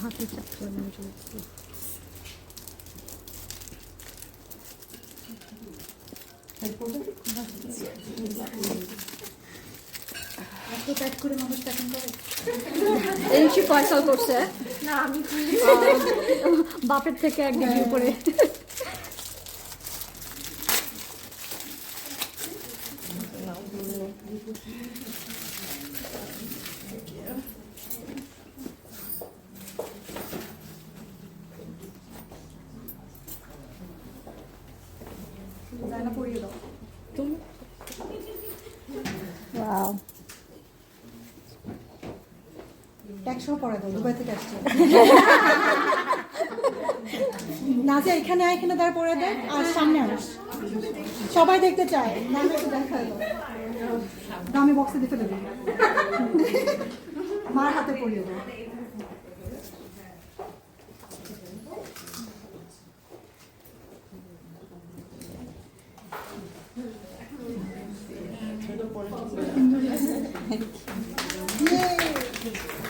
হাতে চাপ করে নেমে চলছে। এই ফয়সাল করছে না, আমি বাপের থেকে এক ডিগ্রি উপরে। ওয়াও, ট্যাক্সও পড়ে দাও, দুবাই থেকে আসছে। নাচে এখানে এখানে দাঁড় পড়ে দেয় আর সামনে আস, সবাই দেখতে চায়। না দেখায় দাও, আমি বক্সে দিতে দেবো, মার হাতে পড়িয়ে দাও। Yay!